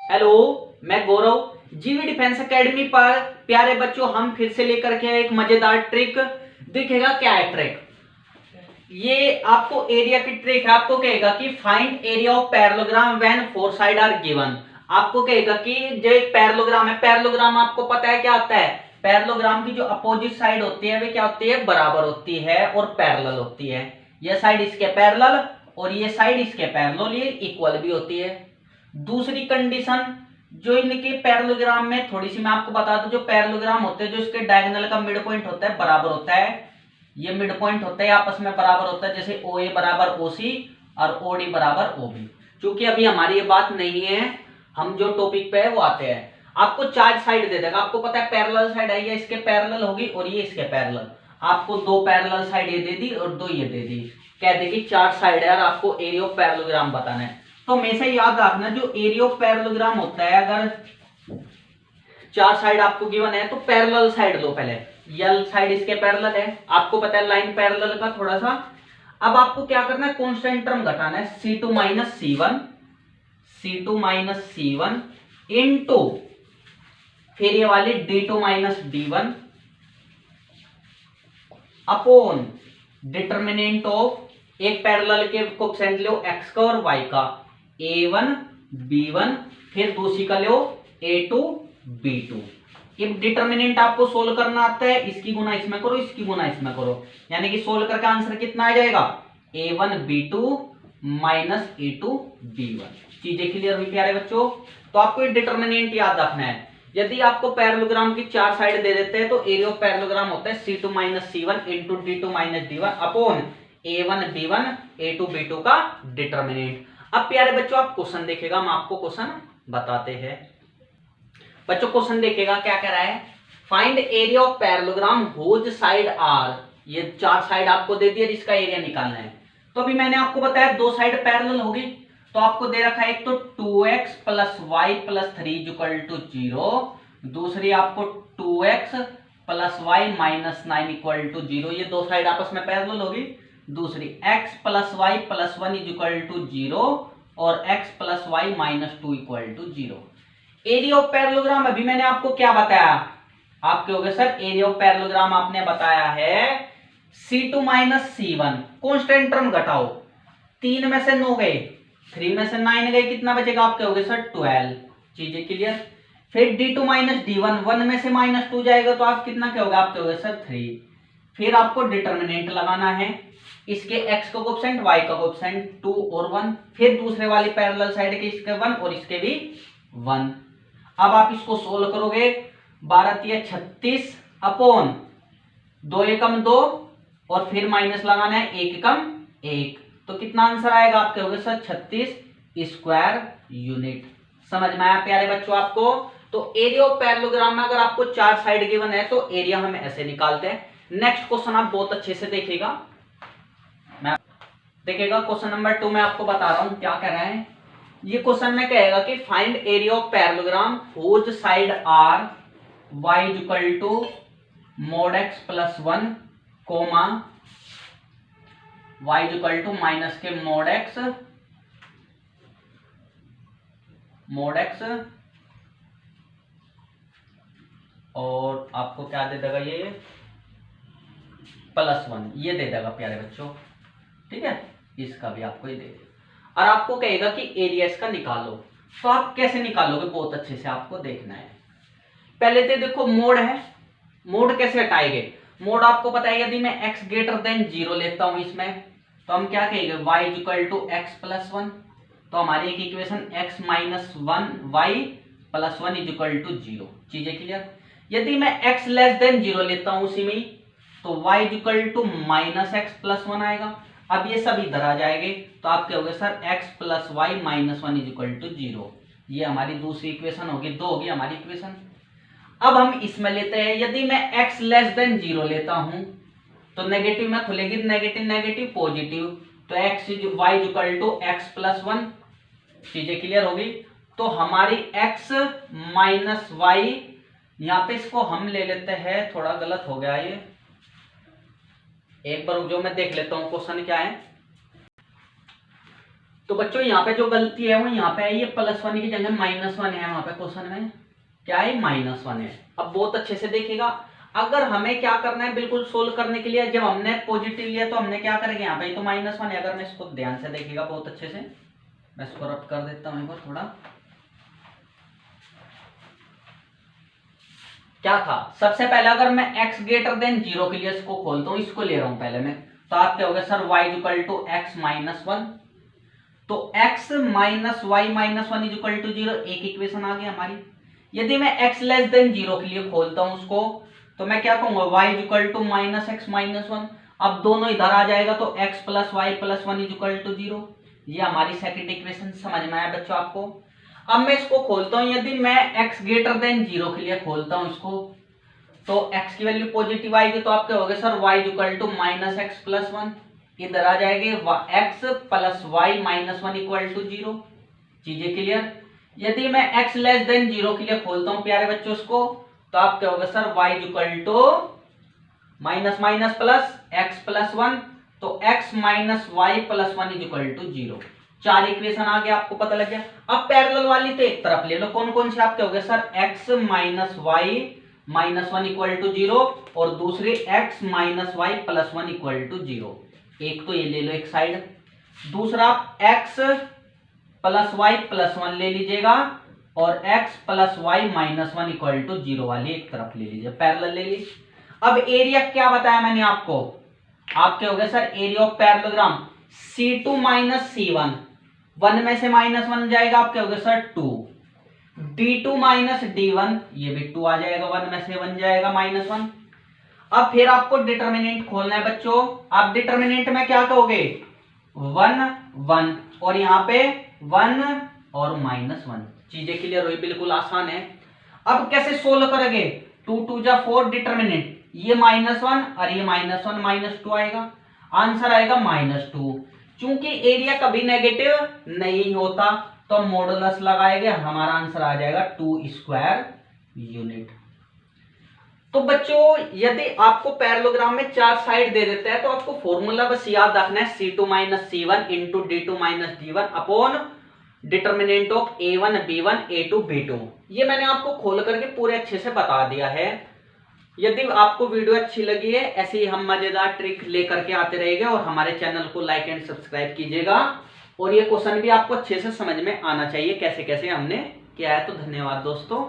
Hello, मैं गौरव जीवी defence academy पर। प्यारे बच्चों, हम फिर से लेकर के आए एक मजेदार ट्रिक। दिखेगा क्या है ट्रिक? ये आपको एरिया की ट्रिक है। आपको कहेगा कि find area of parallelogram when four side are given. आपको कहेगा कि जो एक पैरेललोग्राम है, पैरेललोग्राम आपको पता है क्या होता है? पैरेललोग्राम की जो अपोजिट साइड होती है वे क्या होती है? बराबर होती है और पैरेलल होती है। ये साइड इसके पैरेलल और ये साइड इसके पैरेलल, ये इक्वल भी होती है। दूसरी कंडीशन, जो इनके पैरेललोग्राम में थोड़ी सी मैं आपको बता दूं, जो पैरेललोग्राम होते हैं जो इसके डायगोनल का मिड पॉइंट होता है बराबर होता है। ये मिड पॉइंट होता है आपस में बराबर होता है, जैसे ओ ए बराबर ओ सी और ओ डी बराबर ओ बी। क्योंकि अभी हमारी ये बात नहीं है, हम जो टॉपिक पे है वो आते हैं। आपको चार साइड दे देगा, आपको पता है पैरेलल साइड है, ये इसके पैरेलल होगी और ये इसके पैरेलल। आपको दो पैरेलल साइड ये दे दी और दो ये दे दी, कह दे कि चार साइड है और आपको एरिया ऑफ पैरेललोग्राम बताना है। तो हमेशा याद रखना, जो एरिया ऑफ पैरेललोग्राम होता है, अगर चार साइड आपको गिवन है तो पैरेलल साइड लो पहले। यल साइड इसके पैरेलल है, आपको पता है लाइन पैरेलल का थोड़ा सा। अब आपको क्या करना है? कांस्टेंट टर्म घटाना है, C2 माइनस C1 इनटू फिर ये वाली D2 minus D1 upon determinant of एक पैरेलल के कोएफिशिएंट लो x का और y का, A1 B1, फिर दूसरी का लो A2 B2। ये डिटर्मिनेंट आपको सोल्व करना आता है, इसकी गुना इसमें करो, इसकी गुना इसमें करो, यानी कि सोल्व करके आंसर कितना आ जाएगा? A1 B2 minus A2 B1। चीजें क्लियर हुई प्यारे बच्चों? तो आपको ये डिटर्मिनेंट याद रखना है। यदि आपको पैरेललोग्राम की चार साइड दे देते हैं तो एरिया ऑफ पैरेललोग्राम होता है C2 minus C1 into D2 minus D1 upon A1 B1 A2 B2 का डिटर्मिनेंट। अब प्यारे बच्चों आप क्वेश्चन देखेगा, हम आपको क्वेश्चन बताते हैं। बच्चों क्वेश्चन देखेगा क्या कह रहा है? Find area of parallelogram whose side are. ये चार साइड आपको दे दिया जिसका एरिया निकालना है। तो अभी मैंने आपको बताया दो साइड पैरेलल होगी, तो आपको दे रखा है एक तो 2x plus Y plus 3 equal to 0, दूसरी आपको 2x plus Y minus 9 equal to 0। ये दो साइड आपस में पैरेलल होगी। दूसरी x plus Y plus 1 equal to 0 और x plus Y minus 2 equal to 0। Area of parallelogram अभी मैंने आपको क्या बताया? आप कहोगे सर एरिया ऑफ पैरेललोग्राम आपने बताया है C2 minus C1, constant term घटाओ, 3 में से 9 गए, 3 में से 9 गए, कितना बचेगा? आप कहोगे सर 12। चीजें क्लियर? फिर D2 माइनस D1, 1 में से माइनस 2 जाएगा तो आप कितना कहोगे? आप कहोगे सर 3। फिर आपको डिटर्मिनेंट लगाना है, इसके x का कोएफिशिएंट y का कोएफिशिएंट 2 और 1, फिर दूसरे वाली पैरेलल साइड के इसके 1 और इसके भी 1। अब आप इसको सोल्व करोगे, 12 या 36 अपॉन 2 एकम 2 और फिर माइनस लगाना है 1 एकम 1, तो कितना आंसर आएगा? आप कहोगे सर 36 स्क्वायर यूनिट। समझ में आया प्यारे बच्चों आपको? तो एरिया ऑफ पैरेललोग्राम में अगर आपको चार साइड गिवन है तो एरिया हम ऐसे निकालते हैं। नेक्स्ट क्वेश्चन आप बहुत अच्छे से देखिएगा। देखिएगा क्वेश्चन नंबर 2 में आपको बता रहा हूं क्या कह रहा है। ये क्वेश्चन में कहेगा कि find area of parallelogram whose side are y equal to mod x plus 1 comma y equal to minus K mod x और आपको क्या दे देगा? ये प्लस 1 ये दे देगा प्यारे बच्चों, ठीक है? इसका भी आपको ये दे देगा और आपको कहेगा कि एरिया इसका निकालो। तो आप कैसे निकालोगे? बहुत अच्छे से आपको देखना है। पहले तो देखो मोड है, मोड कैसे हटाएंगे? मोड आपको पता है, यदि मैं x ग्रेटर देन 0 लेता हूं इसमें तो हम क्या कहेंगे? y equal to x plus 1। तो हमारी एक equation x minus 1 y plus 1 equal to 0। चीजें क्लियर? यदि मैं x लेस देन 0 लेता हूं उसी में तो y equal to minus X plus 1 आएगा। अब ये सब इधर आ जाएंगे तो आप कहोगे sir x plus Y minus 1 equal to 0। ये हमारी दूसरी इक्वेशन होगी, 2 होगी हमारी इक्वेशन। अब हम इसमें लेते हैं, यदि मैं x लेस देन 0 लेता हूं तो नेगेटिव में खुलेगी, नेगेटिव नेगेटिव पॉजिटिव, तो x y equal to x plus 1। चीजें क्लियर होगी? तो हमारी x माइनस वाई, यहां पे इसको हम ले लेते हैं, थोड़ा गलत हो गया ये, एक बार जो मैं देख लेता हूं क्वेश्चन क्या है। तो बच्चों यहाँ पे जो गलती है वो यहाँ पे है, ये +1 की जगह -1 है, वहां पे क्वेश्चन में क्या है -1 है। अब बहुत अच्छे से देखिएगा, अगर हमें क्या करना है बिल्कुल सोल्व करने के लिए, जब हमने पॉजिटिव लिया तो हमने क्या करेंगे, यहाँ पे तो -1 है। अगर मैं इसको ध्यान से देखिएगा बहुत अच्छे से, मैं इसको रब कर देता हूँ एक बार थोड़ा। क्या था, सबसे पहले अगर मैं x ग्रेटर देन 0 के लिए इसको खोलता हूँ, इसको ले रहा हूं पहले मैं, तो आप क्या हो गया sir y equal to x -1, तो x minus Y minus 1 equal to 0, एक इक्वेशन आ गई हमारी। यदि मैं x लेस देन 0 के लिए खोलता हूं उसको, तो मैं क्या कहूंगा y इक्वल टू -x -1, अब दोनों इधर आ जाएगा तो x plus Y plus 1 equal to 0, ये हमारी सेकंड इक्वेशन। समझ में आया बच्चों आपको। अब मैं इसको खोलता हूं, यदि मैं x ग्रेटर देन 0 के लिए खोलता हूं इसको, तो x की वैल्यू पॉजिटिव आएगी, तो आप क्या होगा sir y equal to -x plus 1, इधर आ जाएंगे x plus Y minus 1 equal to 0। चीजें क्लियर। यदि मैं x लेस देन 0 के लिए खोलता हूं प्यारे बच्चों इसको, तो आप क्या होगा sir y equal to minus minus plus x plus 1, तो x minus Y plus 1 equal to 0। चार इक्वेशन आ गया, आपको पता लग गया। अब पैरेलल वाली तो एक तरफ ले लो, कौन कौन से आपके हो गए sir x minus Y minus 1 equal to 0 और दूसरे x minus Y plus 1 equal to 0। एक तो ये ले लो एक साइड, दूसरा x प्लस वाई प्लस 1 ले लीजिएगा और x plus Y minus 1 equal to 0 वाली एक तरफ ले लीजिए, पैरेलल ले लीजिए। अब एरिया क्या बताया मैंने आपको, आपके हो गए sir area of parallelogram C2 minus C1, 1 में से -1 जाएगा, आपके हो गए सर 2, D2 माइनस D1, ये भी 2 आ जाएगा, 1 में से 1 जाएगा -1। अब फिर आपको डिटर्मिनेंट खोलना है बच्चों। आप डिटर्मिनेंट में क्या कहोगे 1 1 और यहाँ पे 1 और -1। चीजें क्लियर हुई, बिल्कुल आसान है। अब कैसे सोल्व करोगे, 2 2 जा 4 डिटर्मिनेंट, ये -1 और ये -1 -2 आएगा, आंसर आएगा -2। चूंकि एरिया कभी नेगेटिव नहीं होता तो मॉडुलस लगाएंगे, हमारा आंसर आ जाएगा 2 स्क्वायर यूनिट। तो बच्चों यदि आपको पैरेललोग्राम में 4 साइड दे देता है तो आपको फॉर्मूला बस याद रखना है, C2 minus C1 into D2 minus D1 upon determinant of A1 B1 A2 B2। ये मैंने आपको खोल करके पूरे अच्छे से बता दिया है। यदि आपको वीडियो अच्छी लगी है, ऐसे ही हम मजेदार ट्रिक लेकर के आते रहेंगे और हमारे चैनल को लाइक एंड सब्सक्राइब कीजिएगा। और ये क्वेश्चन भी आपको अच्छे से समझ में आना चाहिए कैसे कैसे हमने किया है। तो धन्यवाद दोस्तों।